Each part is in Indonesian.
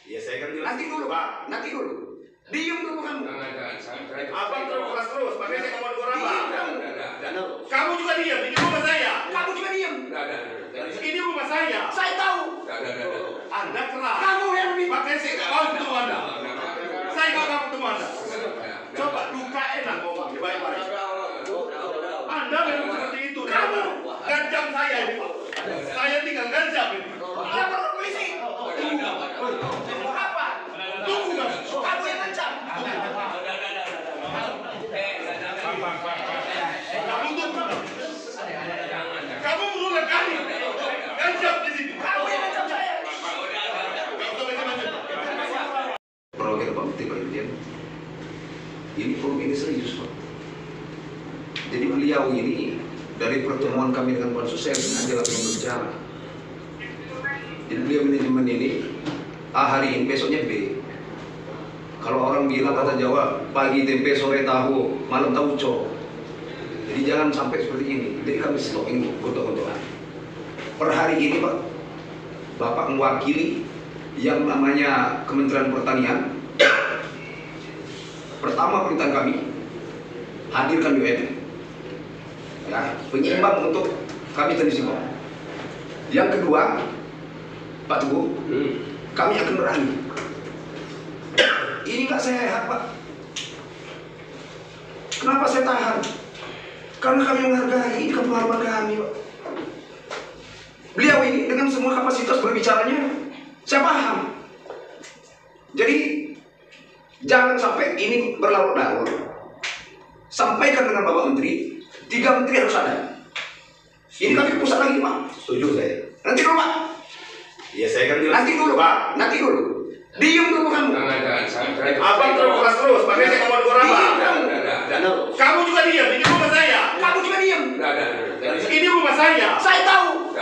Ya saya kan bilang Nanti dulu, Pak. nanti dulu. Diam dulu kamu. Abang terus terus, makanya saya ngomong dengan Abang. Diam. Kamu juga diam, ini rumah saya. Kamu juga diam. Ini rumah saya. Saya tahu. Anda keras. Kamu yang lebih. Makanya saya nggak mau ketemu Anda. Saya nggak mau ketemu Anda. Coba duka enak ngomong, baik-baik. Anda memang seperti itu. Kamu gancam saya ini, Pak. Saya tinggal gancam ini. lapor ke polisi. Tunggu apa? Tunggu kan. Kamu yang ngancam. Kamu tuh, kamu berulang kali gancam di sini. Kamu yang ngancam saya. Program Pak Dirjen, ini forum ini serius Pak. Jadi beliau ini dari pertemuan kami dengan Pansus saya sengaja langsung berbicara. Jadi beliau manajemen ini A hari ini, besoknya B. Kalau orang bilang kata Jawa, pagi tempe, sore tahu, malam tauco. Jadi jangan sampai seperti ini. Jadi kami stopping gontok-gontokan. Per hari ini Pak, Bapak mewakili yang namanya Kementerian Pertanian. Pertama perintah kami, hadirkan BUMN. Ya, penyeimbang untuk kami tadi sih Pak. Yang kedua, Pak Teguh, kami akan berani. Ini nggak sehat Pak. Kenapa saya tahan? Karena kami menghargai kepemahaman kami Pak. Beliau ini dengan semua kapasitas berbicaranya, saya paham. Jadi jangan sampai ini berlarut-larut. Sampaikan dengan Bapak Menteri, 3 menteri harus ada. Ini kami pusat lagi Pak. Setuju saya. Nanti dulu Pak. Ya saya kan bilang Nanti dulu, Pak. nanti dulu. Diam dulu kamu. Abang terus terus, makanya saya ngomong dengan Abang. Kamu juga diam, ini rumah saya. Kamu juga diam. Ini rumah saya. Saya tahu.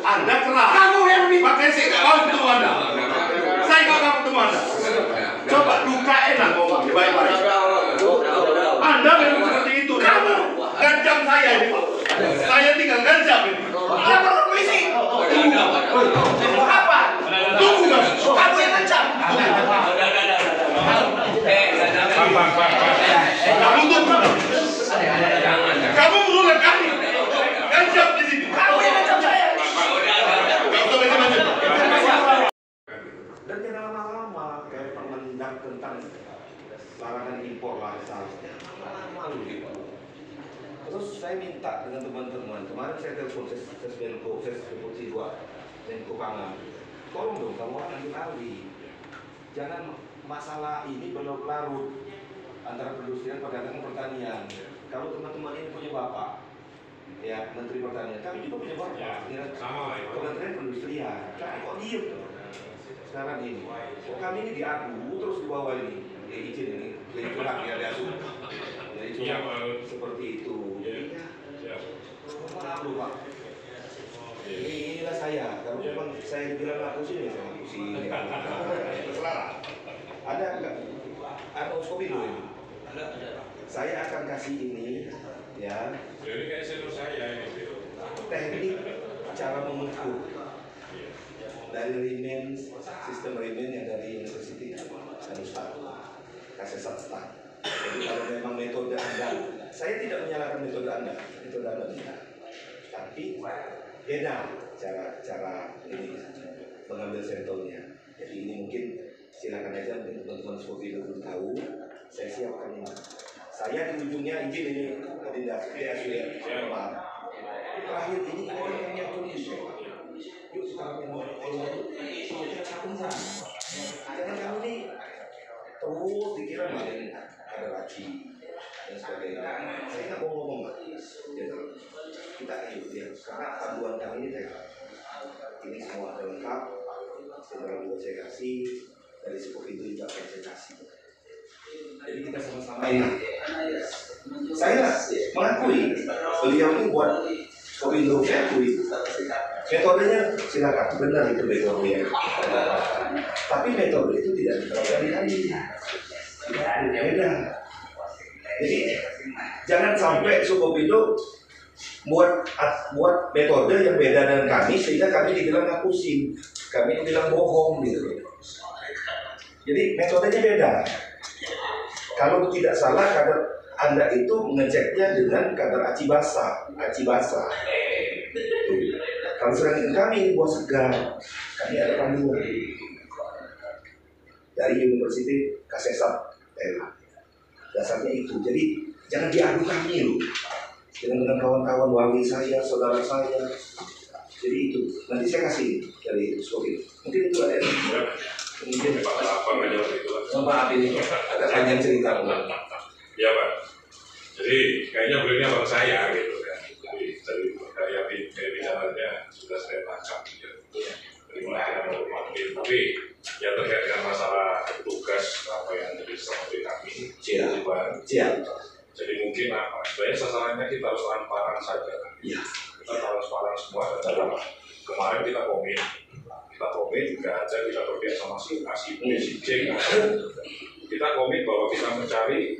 Anda keras. Kamu yang lebih. Makanya saya nggak mau ketemu Anda. Saya nggak mau ketemu Anda. Coba duka enak ngomong, baik-baik. Anda memang seperti itu. Kamu gancam saya ini, Pak. Saya tinggal gancam ini. lapor ke polisi. Tunggu apa? Tunggu kan. Kamu yang ngancam. Kamu tuh, kamu berulang kali gancam di sini. Kamu yang ngancam saya. Dan jangan lama-lama kayak Permendak tentang larangan impor lah seharusnya. Malu gitu. Terus saya minta dengan teman-teman, kemarin saya telepon Menko 2, Menko Pangan. Tolong dong kamu nanti kali. Jangan masalah ini berlarut-larut antara perindustrian, perdagangan, pertanian. Kalau teman-teman ini punya bapak, ya Menteri Pertanian, kami juga punya bapak. Ya, Kementerian Perindustrian. Kami kok diem sekarang ini? Kok kami ini diadu terus di bawah ini? Ya izin ini, jadi curang ya diadu. Jadi curang seperti itu. Malu Pak. Inilah saya. Kalau memang saya bilang aku sini, saya aku sini. Ada enggak? Ada Uskopi dulu ini. Saya akan kasih ini, ya. Jadi kayak senior saya ini. Teknik cara mengukur dari remen, sistem remen yang dari University Hanusta, Kasesat Stan. Jadi kalau memang metode Anda, saya tidak menyalahkan metode Anda tidak. Tapi beda cara ini mengambil sampelnya. Jadi ini mungkin silakan aja untuk teman-teman seperti itu tahu. Saya siapkan ini. Saya di ujungnya izin ini Adinda sudah terakhir ini ada yang tulis. Yuk sekarang yang jangan kamu ini terus dikira ada laci dan sebagainya. Saya nggak mau ngomong kita ikut ya karena panduan kami ini ini semua ada lengkap. Sebenarnya buat saya kasih dari Suku Pintu juga akan saya kasih. Jadi kita sama-sama ini. Saya mengakui beliau ini buat Suku Pintu, saya akui. Metodenya silakan benar itu metodenya. Tapi metode itu tidak dipelajari. Beda. Jadi jangan sampai Suku Pintu buat metode yang beda dengan kami sehingga kami dibilang ngapusin, kami dibilang bohong gitu. Jadi metodenya beda. Kalau tidak salah kadar Anda itu mengeceknya dengan kadar aci basah. Kalau sedangkan kami buah segar, kami ada panduan dari University Kasesat. Dasarnya itu. Jadi jangan diadu kami loh. Dengan kawan-kawan wali saya, saudara saya. Jadi itu. Nanti saya kasih dari Skopi. Mungkin itu ada. Kemudian apa aja itu. maaf ini ada panjang cerita. Ya Pak. Jadi kayaknya beliaunya bang saya gitu kan. Jadi dari bicaranya sudah saya tangkap. Dari mulai tapi ya terkait dengan masalah tugas apa yang disampaikan kami. Siap. Jadi mungkin apa? Sebenarnya sasarannya kita harus transparan saja. Iya. Kita transparan semua. Dan kemarin kita komit juga aja kita berpihak sama si C. Kita komit bahwa kita mencari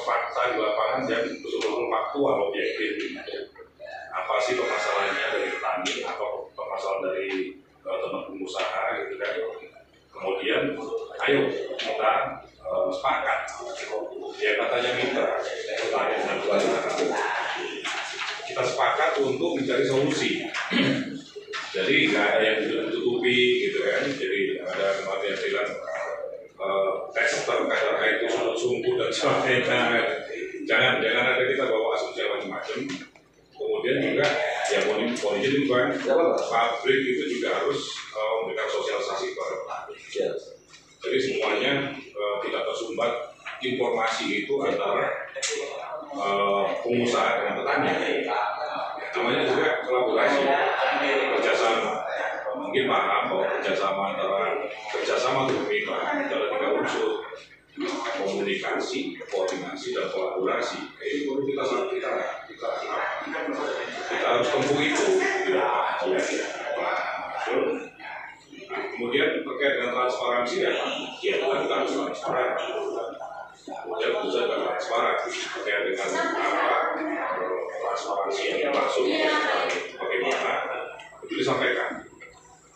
fakta di lapangan yang betul-betul faktual objektif. Apa sih permasalahannya dari petani atau permasalahan dari teman pengusaha gitu kan. Kemudian ayo kita sepakat ya katanya mitra kita sepakat untuk mencari solusi. Jadi nggak ada yang ditutupi gitu kan. Jadi ada kemarin yang bilang tester kadar itu sungguh dan sebagainya. Jangan ada kita bawa asumsi macam-macam. Kemudian juga ya mohon izin Bang, pabrik itu juga harus memberikan sosialisasi kepada petani. Jadi semuanya tidak tersumbat informasi itu antara pengusaha dengan petani. Namanya juga kolaborasi, kerjasama. Mungkin paham bahwa kerjasama itu berbeda. Ada 3 unsur: komunikasi, koordinasi, dan kolaborasi. Ini perlu kita harus tempuh itu. Kemudian terkait dengan transparansi ya, kita harus transparan. Kemudian bisa transparan terkait dengan transparansi yang masuk bagaimana itu disampaikan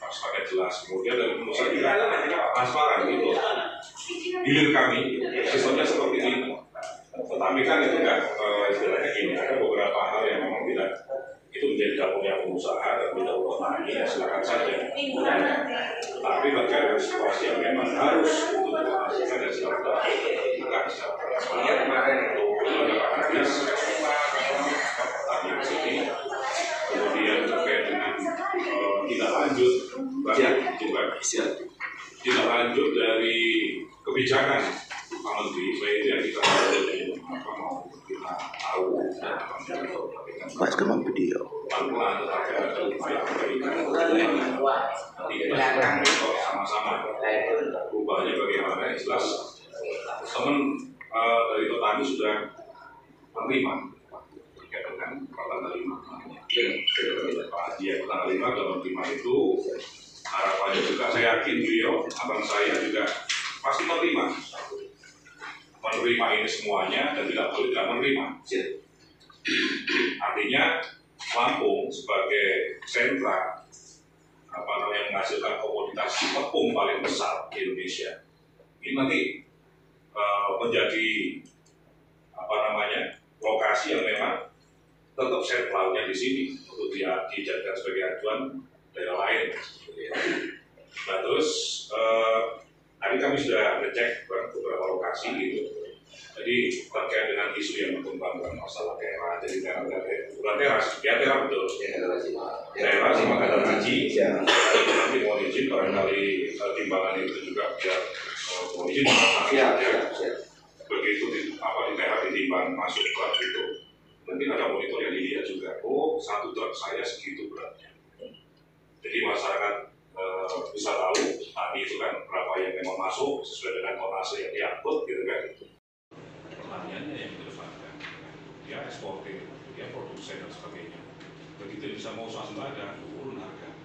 transparan jelas. Kemudian dari pengusaha juga transparan gitu. Hilir kami sistemnya seperti ini. Tetapi kan itu enggak istilahnya gini, ada beberapa hal yang memang tidak itu menjadi dapurnya pengusaha dan tidak petani ya silakan saja. Tapi bagi ada situasi yang memang harus untuk dihasilkan dan silakan bukan secara transparan kemarin itu ada Pak Hadis tadi di sini. Kemudian terkait dengan tidak lanjut tidak lanjut dari kebijakan Pak Menteri, supaya itu yang kita mau kita tahu dan Mas kemang video. pelan-pelan tetapi ada upaya perbaikan nanti kita sama-sama ubahnya bagaimana. Yang jelas teman dari petani sudah menerima terkait dengan tanggal 5 Pak Haji yang tanggal 5 sudah menerima itu. Harapannya juga saya yakin beliau, abang saya juga pasti menerima ini semuanya dan tidak boleh tidak menerima. Artinya Lampung sebagai sentra yang menghasilkan komoditas tepung paling besar di Indonesia ini nanti menjadi lokasi yang memang tetap sentralnya di sini untuk dijadikan sebagai acuan daerah lain. Nah terus tadi kami sudah ngecek beberapa lokasi gitu. Jadi terkait dengan isu yang berkembang dengan masalah daerah, jadi bukan teras, ya teras betul. Teras sama kadar haji. Nanti mohon izin barangkali timbangan itu juga biar mohon izin. Begitu di teras ditimbang masuk berat itu, mungkin ada monitor yang dilihat juga. Oh, 1 truk saya segitu beratnya. Jadi masyarakat bisa tahu tadi itu kan berapa yang memang masuk sesuai dengan tonase yang diangkut gitu kan. Pertanyaannya yang direlevankan, dia eksportir, dia produsen dan sebagainya. Begitu bisa mau swasembada, turun harga,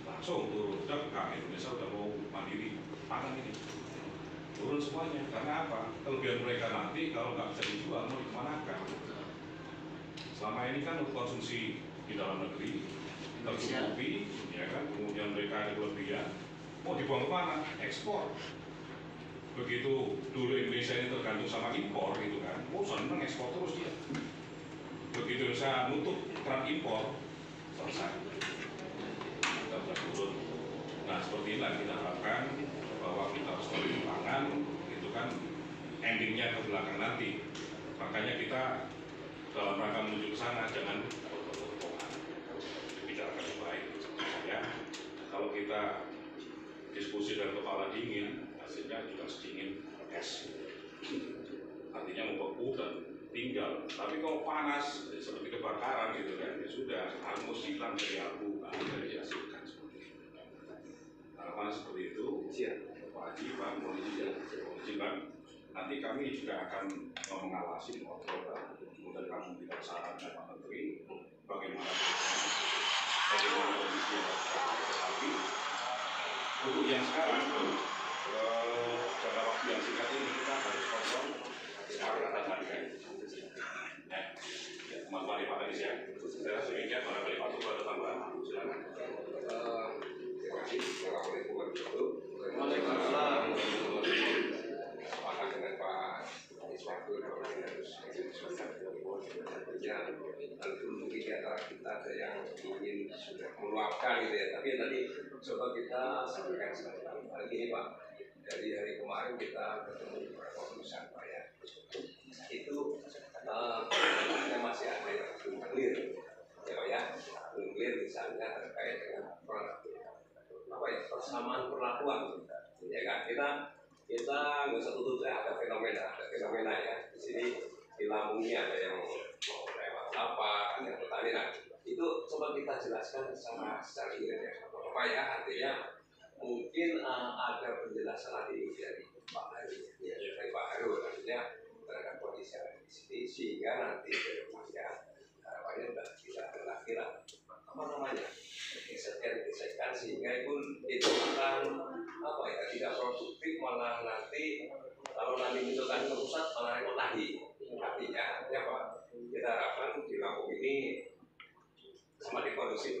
langsung turun. Sudah Indonesia sudah mau mandiri pangan ini, turun semuanya. Karena apa? Kelebihan mereka nanti kalau nggak bisa dijual mau dikemanakan? Selama ini kan untuk konsumsi di dalam negeri tercukupi, ya kan. Kemudian mereka ada kelebihan, mau dibuang kemana? Ekspor. Begitu dulu Indonesia ini tergantung sama impor gitu kan, seneng ekspor terus dia. Begitu saya nutup keran impor, selesai. Kita bisa turun. Nah seperti inilah kita harapkan bahwa kita harus memiliki pangan, gitu kan, endingnya ke belakang nanti. Makanya kita dalam rangka menuju ke sana jangan potong-potongan, dibicarakan yang baik. Ya, kalau kita diskusi dengan kepala dingin, hasilnya juga sedingin es. Artinya membeku dan tinggal. Tapi kalau panas seperti kebakaran gitu kan, ya sudah hangus hilang dari abu, dari dihasilkan seperti itu. Harapan seperti itu. Pak Haji, Pak, mohon izin Bang. Nanti kami juga akan mengawasi, mengontrol, kemudian kami minta saran dari Pak Menteri bagaimana kondisi yang tapi untuk yang sekarang jangka waktu yang singkat ini kita harus kontrol kesepakatan harga. Ya, teman-teman Pak Anies ya. Saya demikian barangkali Pak Tuba ada tambahan. Silakan. Terima kasih. Assalamualaikum warahmatullahi wabarakatuh. Waalaikumsalam. Sepakat dengan Pak Anies Baswedan bahwa kita harus tentunya tentu mungkin di antara kita ada yang ingin sudah meluapkan gitu ya. Tapi tadi coba kita sampaikan hari ini Pak. Dari hari kemarin kita ketemu beberapa perusahaan Pak ya. Itu masih ada yang belum clear ya Pak ya. Belum clear misalnya terkait dengan persamaan perlakuan ya kan, kita nggak usah tutup ada fenomena ya di sini di Lampung ini ada yang mau lewat apa, ada yang petani. Nah itu coba kita jelaskan secara ini ya apa ya, artinya mungkin ada penjelasan lagi dari Pak Haru ya, dari Pak Haru artinya terhadap kondisi yang di sini sehingga nanti ke depannya harapannya sudah tidak ada lagi apa namanya gesekan sehingga itu akan apa ya, tidak produktif, malah nanti kalau nanti misalkan ke pusat malah repot lagi. Artinya ya Pak, kita harapkan di Lampung ini semakin kondusif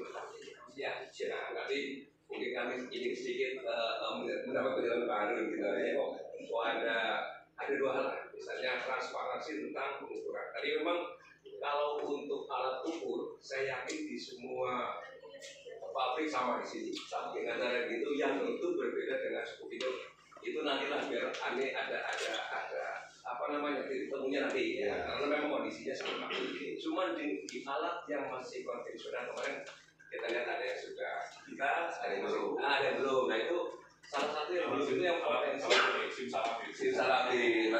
ya. Nanti mungkin kami ingin sedikit mendapat penjelasan baru gitu ya. Kok ada dua hal, misalnya transparansi tentang pengukuran. Tadi memang kalau untuk alat ukur, saya yakin di semua pabrik sama di sini. Dengan cara gitu, yang itu berbeda dengan suku itu nantilah biar aneh ada apa namanya titik temunya nanti ya. Karena memang kondisinya seperti ini. Cuman di alat yang masih konvensional kemarin kita lihat ada yang sudah kita, ada yang belum. Nah itu salah satu yang belum itu yang potensi sim salabi.